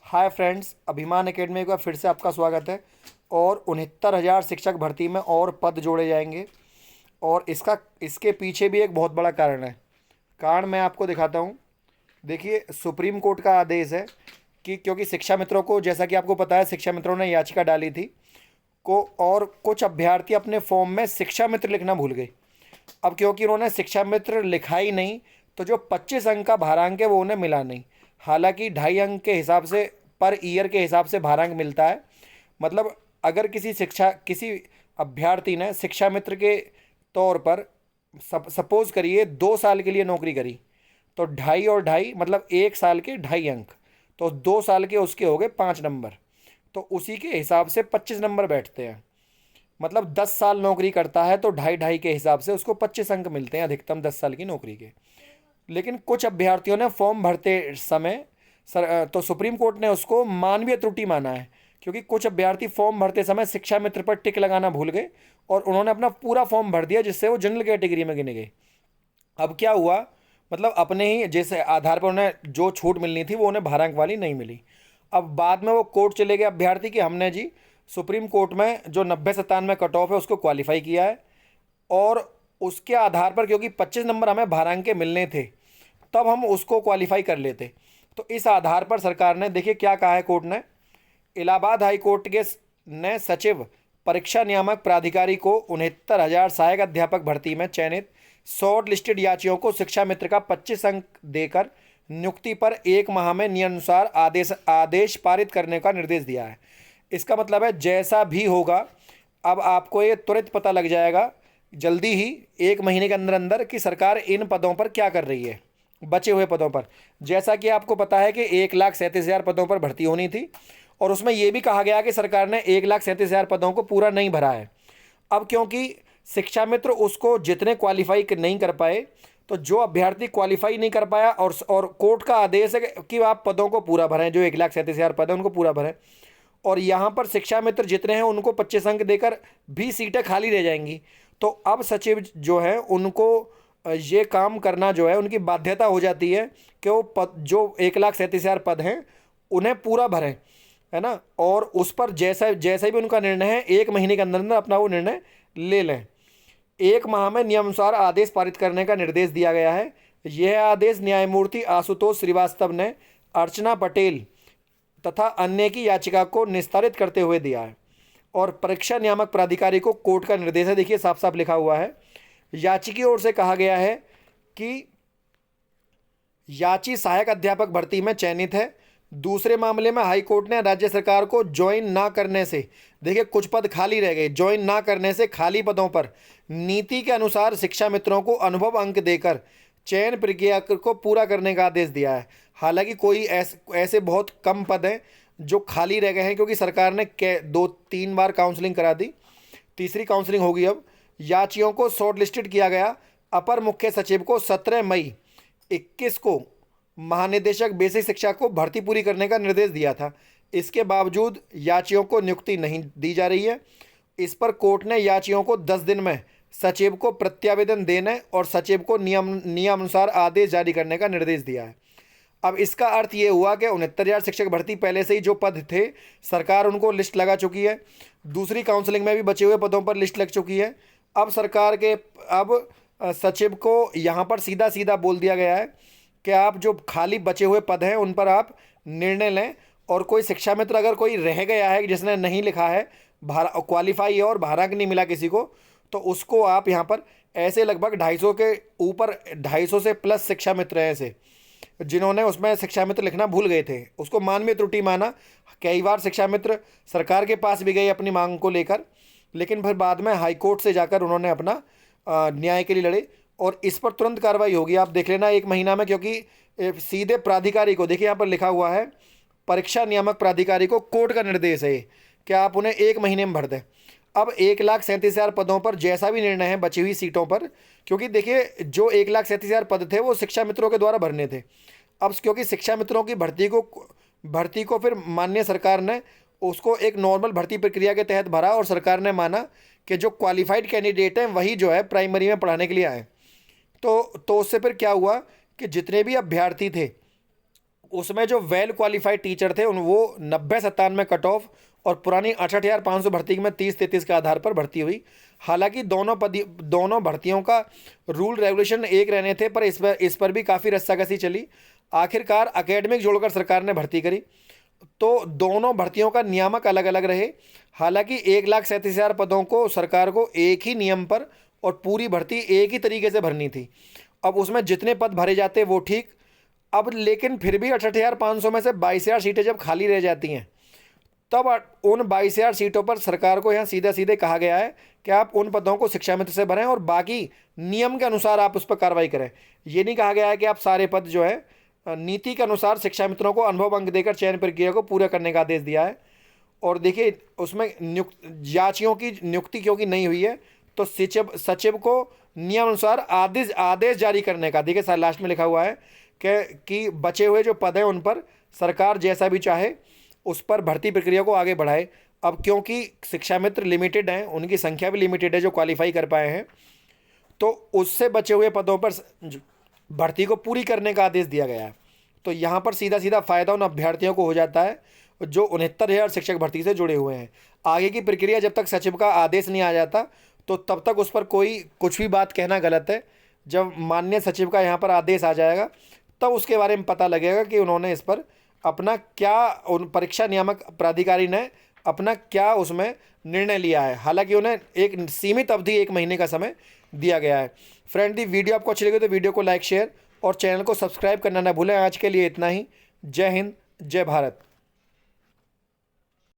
Hi friends, अभिमान academy का फिर से आपका स्वागत है। और 69,000 शिक्षक भर्ती में और पद जोड़े जाएंगे। और इसके पीछे भी एक बहुत बड़ा कारण है। कारण मैं आपको दिखाता हूँ। देखिए, सुप्रीम कोर्ट का आदेश है कि क्योंकि शिक्षा मित्रों को, जैसा कि आपको पता है, शिक्षा मित्रों ने याचिका डाली थी को, और कुछ अभ्यर्थी अपने फॉर्म में शिक्षा मित्र लिखना भूल गए। अब क्योंकि उन्होंने शिक्षा मित्र लिखा ही नहीं, तो जो 25 अंक का भारांक है वो उन्हें मिला नहीं। हालांकि 2.5 अंक के हिसाब से, पर ईयर के हिसाब से भारांक मिलता है। मतलब अगर किसी अभ्यर्थी ने शिक्षा मित्र के तौर पर सपोज करिए 2 साल के लिए नौकरी करी, तो 2.5 और 2.5 मतलब 1 साल के 2.5 अंक, तो 2 साल के उसके हो गए 5 नंबर। तो उसी के हिसाब से 25 नंबर बैठते हैं। मतलब 10 साल नौकरी करता है तो 2.5 के हिसाब से उसको 25 अंक मिलते हैं अधिकतम 10 साल की नौकरी के। लेकिन कुछ अभ्यर्थियों ने फॉर्म भरते समय तो सुप्रीम कोर्ट ने उसको मानवीय त्रुटि माना है, क्योंकि कुछ अभ्यर्थी फॉर्म भरते समय शिक्षा मित्र पर टिक लगाना भूल गए और उन्होंने अपना पूरा फॉर्म भर दिया, जिससे वो जनरल कैटेगरी में गिने गए। अब क्या हुआ, मतलब अपने ही जैसे आधार पर उन्हें जो छूट मिलनी थी वो उन्हें भारांक वाली नहीं मिली। अब बाद में वो कोर्ट चले गए अभ्यर्थी कि हमने जी सुप्रीम कोर्ट में जो 90-97 कट ऑफ है उसको क्वालिफाई किया है, और उसके आधार पर क्योंकि 25 नंबर हमें भारांक के मिलने थे, तब हम उसको क्वालिफाई कर लेते। तो इस आधार पर सरकार ने, देखिए क्या कहा है कोर्ट ने। इलाहाबाद हाई कोर्ट ने सचिव परीक्षा नियामक प्राधिकारी को 69,000 सहायक अध्यापक भर्ती में चयनित शॉर्ट लिस्टेड याचियों को शिक्षा मित्र का 25 अंक देकर नियुक्ति पर 1 माह में नियमानुसार आदेश आदेश पारित करने का निर्देश दिया है। इसका मतलब है जैसा भी होगा, अब आपको ये तुरंत पता लग जाएगा जल्दी ही, 1 महीने के अंदर अंदर, कि सरकार इन पदों पर क्या कर रही है, बचे हुए पदों पर। जैसा कि आपको पता है कि 1,37,000 पदों पर भर्ती होनी थी, और उसमें यह भी कहा गया कि सरकार ने 1,37,000 पदों को पूरा नहीं भरा है। अब क्योंकि शिक्षा मित्र उसको जितने क्वालिफाई नहीं कर पाए, तो जो अभ्यर्थी क्वालिफाई नहीं कर पाया, और कोर्ट का आदेश है कि आप पदों को पूरा भरें, जो 1,37,000 पद है उनको पूरा भरें। और यहाँ पर शिक्षा मित्र जितने हैं उनको 25 अंक देकर भी सीटें खाली रह जाएंगी। तो अब सचिव जो है उनको ये काम करना जो है उनकी बाध्यता हो जाती है कि वो पद, जो 1,37,000 पद हैं, उन्हें पूरा भरें, है ना। और उस पर जैसा जैसा भी उनका निर्णय है, 1 महीने के अंदर अंदर अपना वो निर्णय ले लें। 1 माह में नियमानुसार आदेश पारित करने का निर्देश दिया गया है। यह आदेश न्यायमूर्ति आशुतोष श्रीवास्तव ने अर्चना पटेल तथा अन्य की याचिका को निस्तारित करते हुए दिया है। और परीक्षा नियामक प्राधिकारी को कोर्ट का निर्देश है। देखिए साफ साफ लिखा हुआ है, याची की ओर से कहा गया है कि याची सहायक अध्यापक भर्ती में चयनित है। दूसरे मामले में हाई कोर्ट ने राज्य सरकार को ज्वाइन ना करने से, देखिए कुछ पद खाली रह गए, ज्वाइन ना करने से खाली पदों पर नीति के अनुसार शिक्षा मित्रों को अनुभव अंक देकर चयन प्रक्रिया को पूरा करने का आदेश दिया है। हालांकि कोई ऐसे बहुत कम पद हैं जो खाली रह गए हैं, क्योंकि सरकार ने 2-3 बार काउंसलिंग करा दी, तीसरी काउंसलिंग होगी अब। याचियों को शॉर्ट लिस्टेड किया गया। अपर मुख्य सचिव को 17 मई 21 को महानिदेशक बेसिक शिक्षा को भर्ती पूरी करने का निर्देश दिया था। इसके बावजूद याचियों को नियुक्ति नहीं दी जा रही है। इस पर कोर्ट ने याचियों को 10 दिन में सचिव को प्रत्यावेदन देने और सचिव को नियमानुसार आदेश जारी करने का निर्देश दिया है। अब इसका अर्थ ये हुआ कि 69,000 शिक्षक भर्ती पहले से ही जो पद थे, सरकार उनको लिस्ट लगा चुकी है। दूसरी काउंसलिंग में भी बचे हुए पदों पर लिस्ट लग चुकी है। अब सरकार के सचिव को यहाँ पर सीधा सीधा बोल दिया गया है कि आप जो खाली बचे हुए पद हैं उन पर आप निर्णय लें, और कोई शिक्षा मित्र अगर कोई रह गया है जिसने नहीं लिखा है, क्वालिफाई है और भारांक नहीं मिला किसी को, तो उसको आप यहाँ पर ऐसे लगभग 250 के ऊपर, 250 से प्लस शिक्षा मित्र हैं ऐसे जिन्होंने उसमें शिक्षा मित्र लिखना भूल गए थे, उसको मानवीय त्रुटि माना। कई बार शिक्षा मित्र सरकार के पास भी गए अपनी मांग को लेकर, लेकिन फिर बाद में हाई कोर्ट से जाकर उन्होंने अपना न्याय के लिए लड़े, और इस पर तुरंत कार्रवाई होगी। आप देख लेना 1 महीना में, क्योंकि सीधे प्राधिकारी को, देखिए यहाँ पर लिखा हुआ है, परीक्षा नियामक प्राधिकारी को कोर्ट का निर्देश है कि आप उन्हें 1 महीने में भर दें। अब 1,37,000 पदों पर जैसा भी निर्णय है बची हुई सीटों पर, क्योंकि देखिए जो 1,37,000 पद थे वो शिक्षा मित्रों के द्वारा भरने थे। अब क्योंकि शिक्षा मित्रों की भर्ती को फिर माननीय सरकार ने उसको एक नॉर्मल भर्ती प्रक्रिया के तहत भरा, और सरकार ने माना कि जो क्वालिफाइड कैंडिडेट हैं वही जो है प्राइमरी में पढ़ाने के लिए आए। तो उससे फिर क्या हुआ कि जितने भी अभ्यर्थी थे उसमें जो वेल क्वालिफाइड टीचर थे उन वो 90-97 कट ऑफ और पुरानी 68,500 भर्ती में 30-33 के आधार पर भर्ती हुई। हालांकि दोनों भर्तियों का रूल रेगुलेशन एक रहने थे, पर इस पर भी काफ़ी रस्साकसी चली। आखिरकार एकेडमिक जोड़कर सरकार ने भर्ती करी, तो दोनों भर्तियों का नियामक अलग अलग रहे। हालांकि 1,37,000 पदों को सरकार को एक ही नियम पर और पूरी भर्ती एक ही तरीके से भरनी थी। अब उसमें जितने पद भरे जाते वो ठीक, अब लेकिन फिर भी 68,500 में से 22,000 सीटें जब खाली रह जाती हैं, तब उन 22,000 सीटों पर सरकार को यहाँ सीधे सीधे कहा गया है कि आप उन पदों को शिक्षा मित्र से भरें और बाकी नियम के अनुसार आप उस पर कार्रवाई करें। ये नहीं कहा गया है कि आप सारे पद जो है, नीति के अनुसार शिक्षा मित्रों को अनुभव अंक देकर चयन प्रक्रिया को पूरा करने का आदेश दिया है। और देखिए उसमें जांचियों की नियुक्ति क्योंकि नहीं हुई है, तो सचिव को नियम अनुसार आदेश जारी करने का, देखिए सर लास्ट में लिखा हुआ है कि बचे हुए जो पद हैं उन पर सरकार जैसा भी चाहे उस पर भर्ती प्रक्रिया को आगे बढ़ाए। अब क्योंकि शिक्षा मित्र लिमिटेड हैं, उनकी संख्या भी लिमिटेड है जो क्वालिफाई कर पाए हैं, तो उससे बचे हुए पदों पर भर्ती को पूरी करने का आदेश दिया गया है। तो यहाँ पर सीधा सीधा फ़ायदा उन अभ्यर्थियों को हो जाता है जो 69,000 शिक्षक भर्ती से जुड़े हुए हैं। आगे की प्रक्रिया जब तक सचिव का आदेश नहीं आ जाता तो तब तक उस पर कोई कुछ भी बात कहना गलत है। जब माननीय सचिव का यहाँ पर आदेश आ जाएगा तब उसके बारे में पता लगेगा कि उन्होंने इस पर अपना क्या, उन परीक्षा नियामक प्राधिकारी ने अपना क्या उसमें निर्णय लिया है। हालांकि उन्हें एक सीमित अवधि 1 महीने का समय दिया गया है। फ्रेंड, वीडियो आपको अच्छी लगी तो वीडियो को लाइक, शेयर और चैनल को सब्सक्राइब करना ना भूलें। आज के लिए इतना ही। जय हिंद, जय भारत।